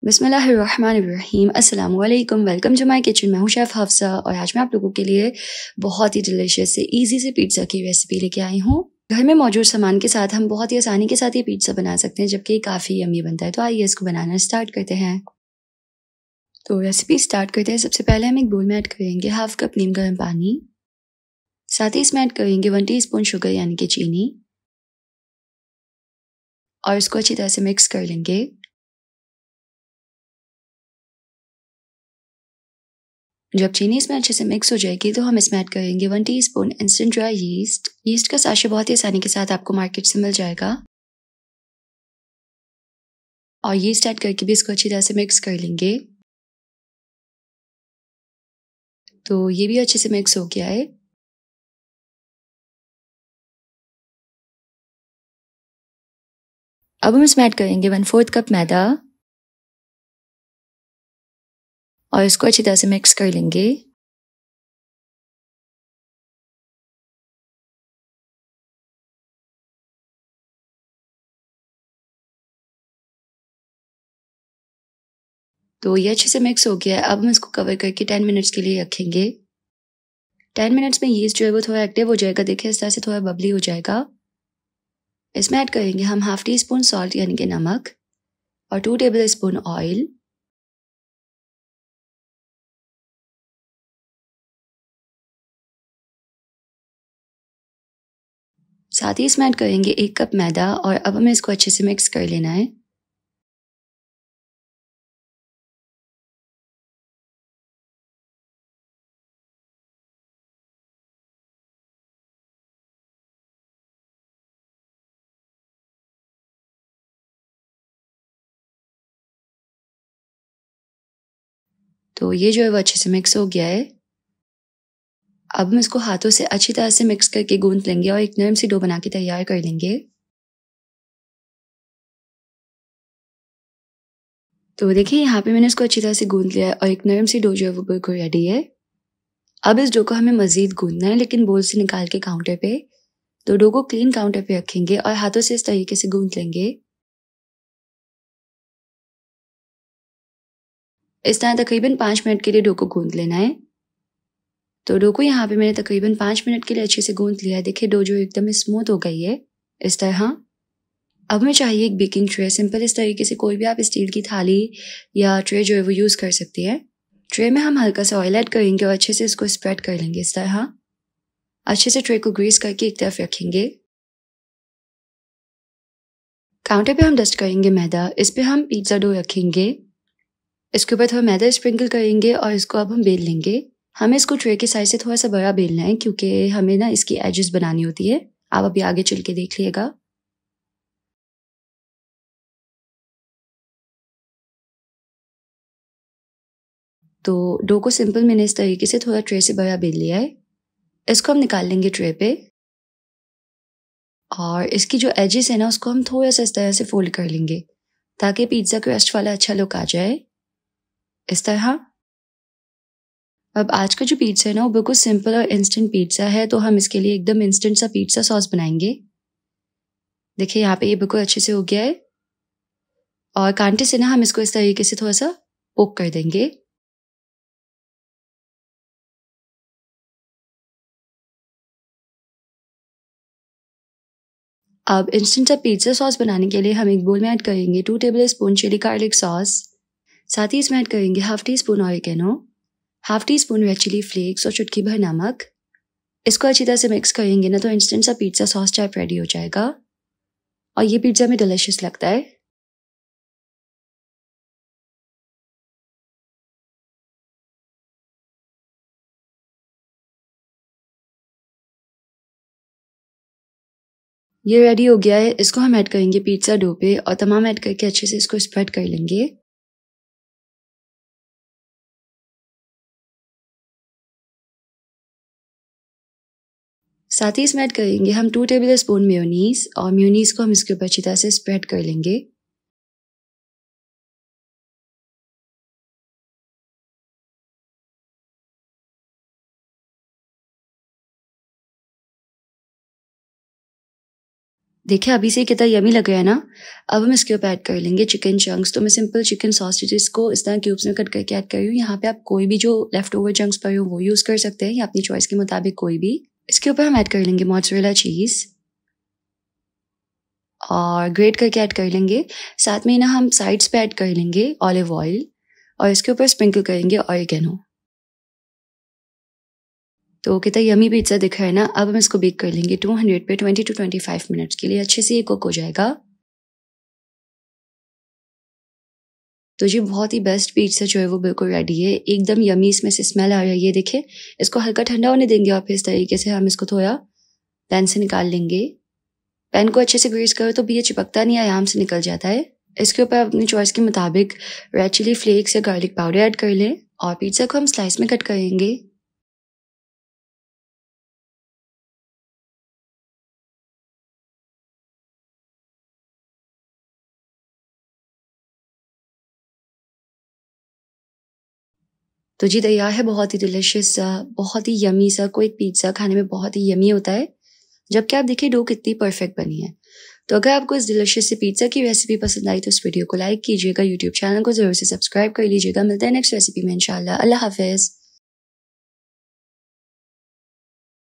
बिस्मिल्लाहिर्रहमानिर्रहीम अस्सलाम वालेकुम। Welcome to my kitchen. मैं हूँ शेफ़ हफ्सा और आज मैं आप लोगों के लिए बहुत ही डिलीशियस से ईजी से पिज़्ज़ा की रेसिपी लेके आई हूँ। घर में मौजूद सामान के साथ हम बहुत ही आसानी के साथ ये पिज़्ज़ा बना सकते हैं, जबकि काफ़ी यम्मी बनता है। तो आइए इसको बनाना स्टार्ट करते हैं। तो रेसिपी स्टार्ट करते हैं। सबसे पहले हम एक बोल में ऐड करेंगे 1/2 कप नीम गर्म पानी। साथ ही इसमें ऐड करेंगे 1 टीस्पून शुगर यानी कि चीनी और इसको अच्छी तरह से मिक्स कर लेंगे। जब चीनी इसमें अच्छे से मिक्स हो जाएगी तो हम इसमें ऐड करेंगे 1 teaspoon instant dry yeast. Yeast का साशे बहुत ही आसानी के साथ आपको मार्केट से मिल जाएगा और यीस्ट ऐड करके भी इसको अच्छी तरह से मिक्स कर लेंगे। तो ये भी अच्छे से मिक्स हो गया है। अब हम इसमें ऐड करेंगे 1/4 कप मैदा और इसको अच्छी तरह से मिक्स कर लेंगे। तो ये अच्छे से मिक्स हो गया है। अब हम इसको कवर करके 10 मिनट्स के लिए रखेंगे। 10 मिनट्स में यीस्ट जो है वो थोड़ा एक्टिव हो जाएगा। देखिए इस तरह से थोड़ा बबली हो जाएगा। इसमें ऐड करेंगे हम 1/2 टीस्पून सॉल्ट यानी कि नमक और 2 टेबल स्पून ऑयल। साथ ही इसमें ऐड करेंगे 1 कप मैदा और अब हमें इसको अच्छे से मिक्स कर लेना है। तो ये जो है वो अच्छे से मिक्स हो गया है। अब हम इसको हाथों से अच्छी तरह से मिक्स करके गूंथ लेंगे और एक नरम सी डो बना के तैयार कर लेंगे। तो देखिए यहाँ पे मैंने इसको अच्छी तरह से गूंथ लिया है और एक नरम सी डो जो है वो बिल्कुल रेडी है। अब इस डो को हमें मजीद गूंथना है, लेकिन बोल से निकाल के काउंटर पे। तो डो को क्लीन काउंटर पे रखेंगे और हाथों से इस तरीके से गूंथ लेंगे। इस तरह तकरीबन 5 मिनट के लिए डो को गूंथ लेना है। तो डो को यहाँ पे मैंने तकरीबन 5 मिनट के लिए अच्छे से गूंथ लिया है। देखिए डो जो एकदम स्मूथ हो गई है इस तरह। अब हमें चाहिए एक बेकिंग ट्रे। सिंपल इस तरीके से कोई भी आप स्टील की थाली या ट्रे जो है वो यूज़ कर सकती है। ट्रे में हम हल्का सा ऑयल ऐड करेंगे और अच्छे से इसको स्प्रेड कर लेंगे इस तरह। अच्छे से ट्रे को ग्रीस करके एक तरफ रखेंगे। काउंटर पे हम डस्ट करेंगे मैदा। इस पे हम पिज्ज़ा डो रखेंगे। इसके ऊपर थोड़ा मैदा स्प्रिंकल करेंगे और इसको अब हम बेल लेंगे। हमें इसको ट्रे के साइज से थोड़ा सा बड़ा बेलना है, क्योंकि हमें ना इसकी एजेस बनानी होती है। आप अभी आगे चल के देख लिएगा। तो डो को सिंपल मैंने इस तरीके से थोड़ा ट्रे से बड़ा बेल लिया है। इसको हम निकाल लेंगे ट्रे पे और इसकी जो एजेस है ना उसको हम थोड़ा सा इस तरह से फोल्ड कर लेंगे, ताकि पिज्ज़ा क्रस्ट वाला अच्छा लुक आ जाए इस तरह। अब आज का जो पिज्ज़ा है ना वो बिल्कुल सिंपल और इंस्टेंट पिज्ज़ा है, तो हम इसके लिए एकदम इंस्टेंट सा पिज्ज़ा सॉस बनाएंगे। देखिए यहाँ पे ये बिल्कुल अच्छे से हो गया है और कांटे से ना हम इसको इस तरीके से थोड़ा सा पोक कर देंगे। अब इंस्टेंट सा पिज्ज़ा सॉस बनाने के लिए हम एक बोल में ऐड करेंगे 2 tablespoon chilli garlic sauce. साथ ही इसमें ऐड करेंगे 1/2 teaspoon oregano, 1/2 teaspoon red chilli flakes और चुटकी भर नमक। इसको अच्छी तरह से मिक्स करेंगे ना तो इंस्टेंट सा पिज्ज़ा सॉस टाइप रेडी हो जाएगा और ये पिज्ज़ा में डिलीशियस लगता है। ये रेडी हो गया है। इसको हम ऐड करेंगे पिज्ज़ा डो पे और तमाम ऐड करके अच्छे से इसको स्प्रेड कर लेंगे। साथ ही इसमें ऐड करेंगे हम 2 टेबल स्पून मेयोनीज और मेयोनीज को हम इसके ऊपर अच्छी तरह से स्प्रेड कर लेंगे। देखिए अभी से कितना यमी लग रहा है ना। अब हम इसके ऊपर ऐड कर लेंगे चिकन चंक्स। तो मैं सिंपल चिकन सॉसेजेस को इस तरह क्यूब्स में कट करके ऐड कर रही हूँ। यहाँ पे आप कोई भी जो लेफ्ट ओवर चंक्स पड़े हो वो यूज़ कर सकते हैं या अपनी चॉइस के मुताबिक कोई भी। इसके ऊपर हम ऐड कर लेंगे मोज़रेला चीज़ और ग्रेट करके ऐड कर लेंगे। साथ में ना हम साइड्स पे ऐड कर लेंगे ऑलिव ऑयल और इसके ऊपर स्प्रिंकल करेंगे ऑरिगेनो। तो कितना यमी पिज़्ज़ा दिख रहा है ना। अब हम इसको बेक कर लेंगे 200 पे 20 to 25 मिनट्स के लिए। अच्छे से ये कुक हो जाएगा। तो जी बहुत ही बेस्ट पिज़्ज़ा जो है वो बिल्कुल रेडी है। एकदम यमी इसमें से स्मेल आ रही है। देखिए इसको हल्का ठंडा होने देंगे और फिर इस तरीके से हम इसको थोड़ा पैन से निकाल लेंगे। पैन को अच्छे से ग्रीस करो तो भी ये चिपकता नहीं है, आराम से निकल जाता है। इसके ऊपर अपनी चॉइस के मुताबिक रेड चिली फ्लेक्स या गार्लिक पाउडर ऐड कर लें और पिज़्ज़ा को हम स्लाइस में कट करेंगे। तो जी तैयार है बहुत ही डिलिशियस सा, बहुत ही यमी सा कोई पिज़्ज़ा। खाने में बहुत ही यमी होता है। जबकि आप देखिए डो कितनी परफेक्ट बनी है। तो अगर आपको इस डिलिशियस से पिज़्ज़ा की रेसिपी पसंद आई तो इस वीडियो को लाइक कीजिएगा, यूट्यूब चैनल को ज़रूर से सब्सक्राइब कर लीजिएगा। मिलते हैं नेक्स्ट रेसिपी में इंशाल्लाह। अल्लाह हाफ़िज़।